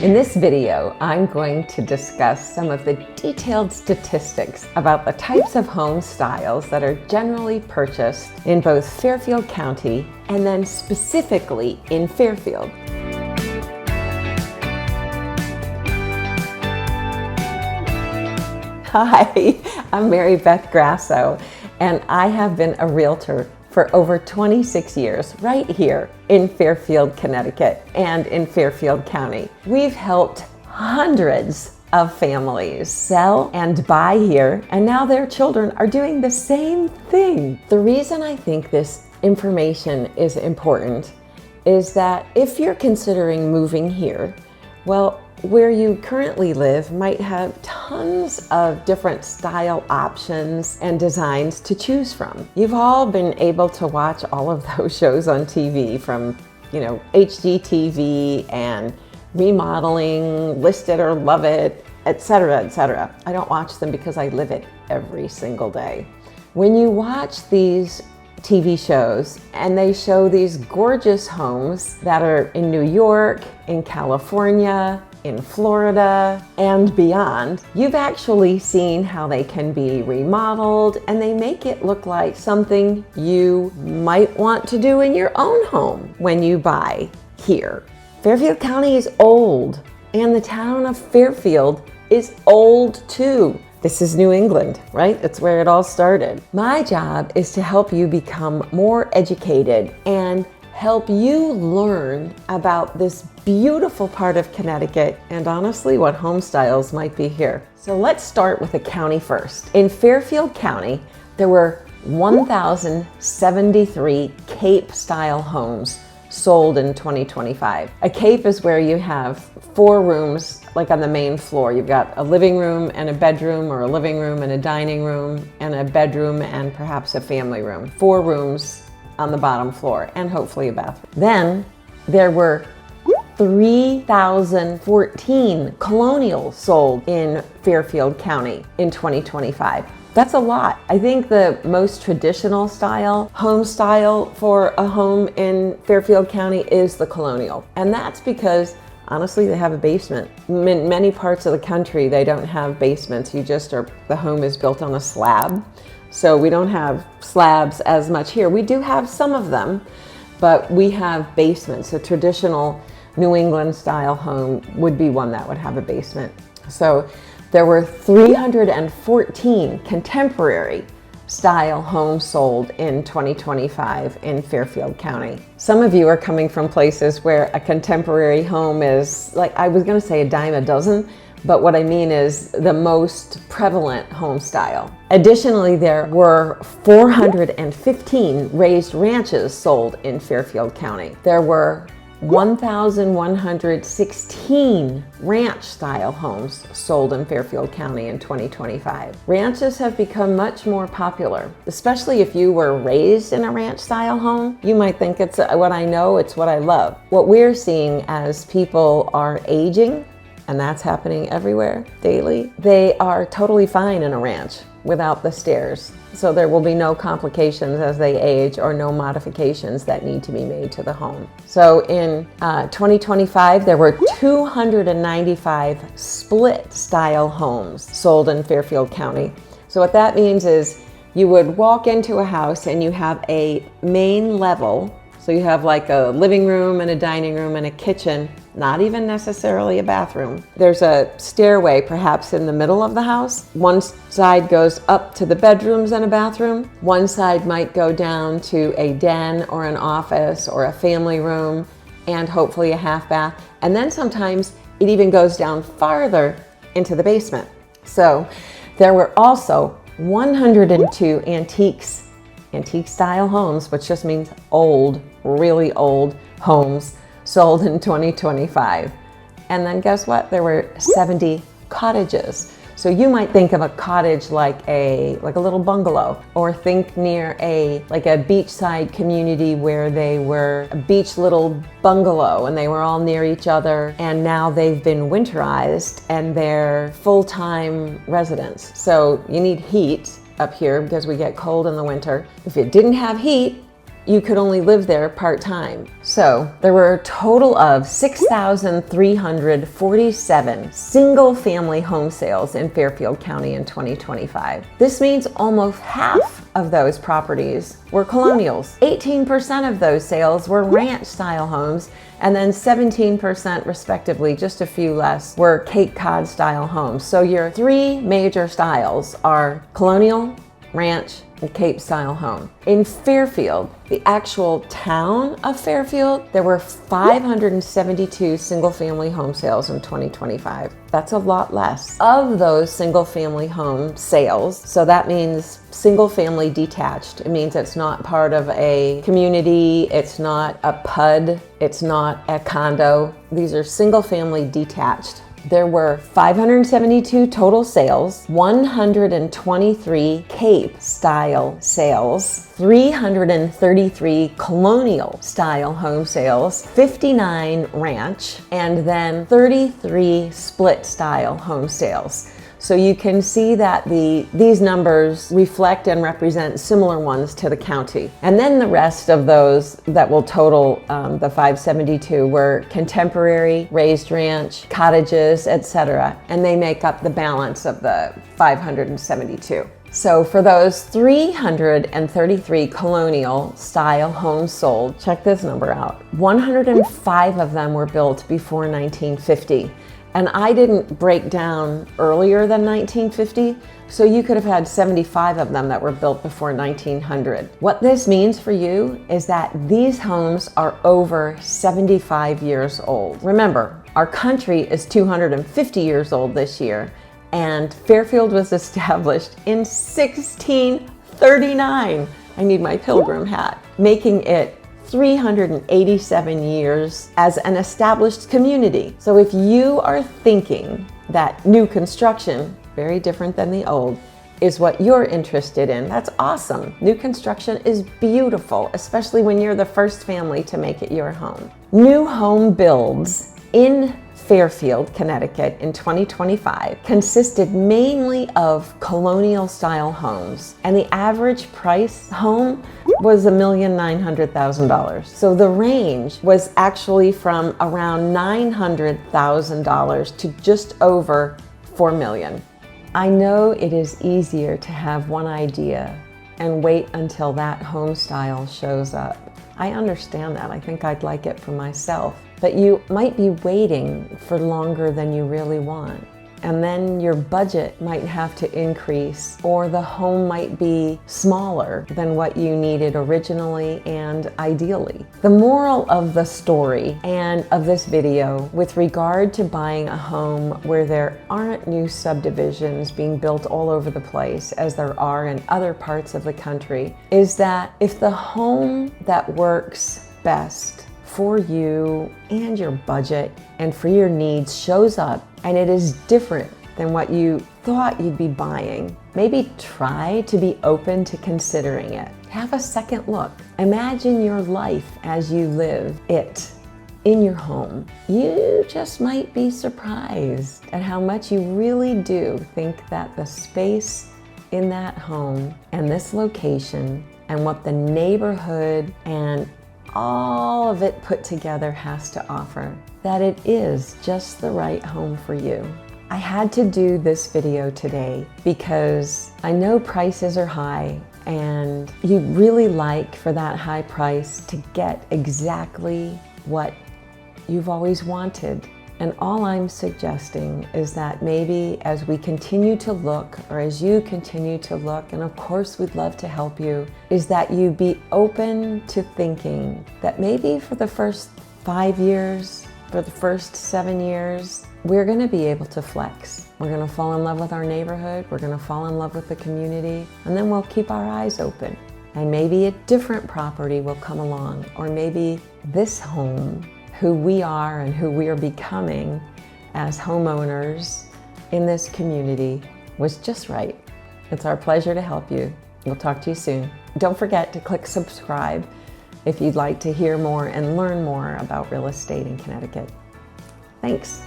In this video, I'm going to discuss some of the detailed statistics about the types of home styles that are generally purchased in both Fairfield County and then specifically in Fairfield. Hi, I'm Beth Grasso, and I have been a realtor for over 26 years right here in Fairfield, Connecticut and in Fairfield County. We've helped hundreds of families sell and buy here, and now their children are doing the same thing. The reason I think this information is important is that if you're considering moving here, well, where you currently live might have tons of different style options and designs to choose from. You've all been able to watch all of those shows on TV from, HGTV and remodeling, List It or Love It, etc., etc. I don't watch them because I live it every single day. When you watch these TV shows and they show these gorgeous homes that are in New York, in California, in Florida, and beyond, you've actually seen how they can be remodeled and they make it look like something you might want to do in your own home when you buy here. Fairfield County is old, and the town of Fairfield is old too. This is New England, right? It's where it all started. My job is to help you become more educated and help you learn about this beautiful part of Connecticut and honestly what home styles might be here. So let's start with the county first. In Fairfield County, there were 1,073 Cape style homes sold in 2025. A Cape is where you have 4 rooms, like on the main floor. You've got a living room and a bedroom, or a living room and a dining room and a bedroom and perhaps a family room. 4 rooms on the bottom floor, and hopefully a bathroom. Then there were 3,014 Colonials sold in Fairfield County in 2025. That's a lot. I think the most traditional home style for a home in Fairfield County is the Colonial. And that's because honestly, they have a basement. In many parts of the country, they don't have basements. The home is built on a slab. So we don't have slabs as much here. We do have some of them, but we have basements. A traditional New England style home would be one that would have a basement. So there were 314 contemporary style homes sold in 2025 in Fairfield County. Some of you are coming from places where a contemporary home is, like, I was gonna say a dime a dozen, but what I mean is the most prevalent home style. Additionally, there were 415 raised ranches sold in Fairfield County. There were 1,116 ranch style homes sold in Fairfield County in 2025. Ranches have become much more popular, especially if you were raised in a ranch style home. You might think it's what I know, it's what I love. What we're seeing as people are aging, and that's happening everywhere daily, they are totally fine in a ranch without the stairs. So there will be no complications as they age or no modifications that need to be made to the home. So in 2025, there were 295 split style homes sold in Fairfield County. So what that means is you would walk into a house and you have a main level. So you have like a living room and a dining room and a kitchen, not even necessarily a bathroom. There's a stairway perhaps in the middle of the house. One side goes up to the bedrooms and a bathroom. One side might go down to a den or an office or a family room and hopefully a half bath. And then sometimes it even goes down farther into the basement. So there were also 102 antique style homes, which just means old, really old homes sold in 2025. And then guess what? There were 70 cottages. So you might think of a cottage like a little bungalow, or think near a beachside community where they were a beach little bungalow and they were all near each other, and now they've been winterized and they're full-time residents. So you need heat up here because we get cold in the winter. If it didn't have heat, you could only live there part-time. So there were a total of 6,347 single-family home sales in Fairfield County in 2025. This means almost half of those properties were colonials. 18% of those sales were ranch-style homes, and then 17% respectively, just a few less, were Cape Cod-style homes. So your three major styles are colonial, ranch, and Cape style home. In Fairfield, the actual town of Fairfield, there were 572 single-family home sales in 2025. That's a lot less. Of those single-family home sales, so that means single-family detached. It means it's not part of a community, it's not a PUD, it's not a condo. These are single-family detached. There were 572 total sales, 123 Cape style sales, 333 colonial style home sales, 59 ranch, and then 33 split style home sales. So you can see that these numbers reflect and represent similar ones to the county. And then the rest of those that will total the 572 were contemporary, raised ranch, cottages, etc. And they make up the balance of the 572. So for those 333 colonial style homes sold, check this number out. 105 of them were built before 1950. And I didn't break down earlier than 1950, so you could have had 75 of them that were built before 1900. What this means for you is that these homes are over 75 years old. Remember, our country is 250 years old this year, and Fairfield was established in 1639. I need my pilgrim hat, making it 387 years as an established community. So if you are thinking that new construction, very different than the old, is what you're interested in, that's awesome. New construction is beautiful, especially when you're the first family to make it your home. New home builds in Fairfield, Connecticut in 2025 consisted mainly of colonial style homes, and the average price home was $1,900,000. So the range was actually from around $900,000 to just over $4 million. I know it is easier to have one idea and wait until that home style shows up. I understand that. I think I'd like it for myself. But you might be waiting for longer than you really want. And then your budget might have to increase, or the home might be smaller than what you needed originally and ideally. The moral of the story and of this video with regard to buying a home where there aren't new subdivisions being built all over the place as there are in other parts of the country is that if the home that works best for you and your budget and for your needs shows up and it is different than what you thought you'd be buying, maybe try to be open to considering it. Have a second look. Imagine your life as you live it in your home. You just might be surprised at how much you really do think that the space in that home and this location and what the neighborhood and all of it put together has to offer, that it is just the right home for you. I had to do this video today because I know prices are high and you'd really like for that high price to get exactly what you've always wanted. And all I'm suggesting is that maybe as we continue to look, or as you continue to look, and of course we'd love to help you, is that you be open to thinking that maybe for the first 5 years, for the first 7 years, we're going to be able to flex. We're going to fall in love with our neighborhood, we're going to fall in love with the community, and then we'll keep our eyes open. And maybe a different property will come along, or maybe this home, who we are and who we are becoming as homeowners in this community, was just right. It's our pleasure to help you. We'll talk to you soon. Don't forget to click subscribe if you'd like to hear more and learn more about real estate in Connecticut. Thanks.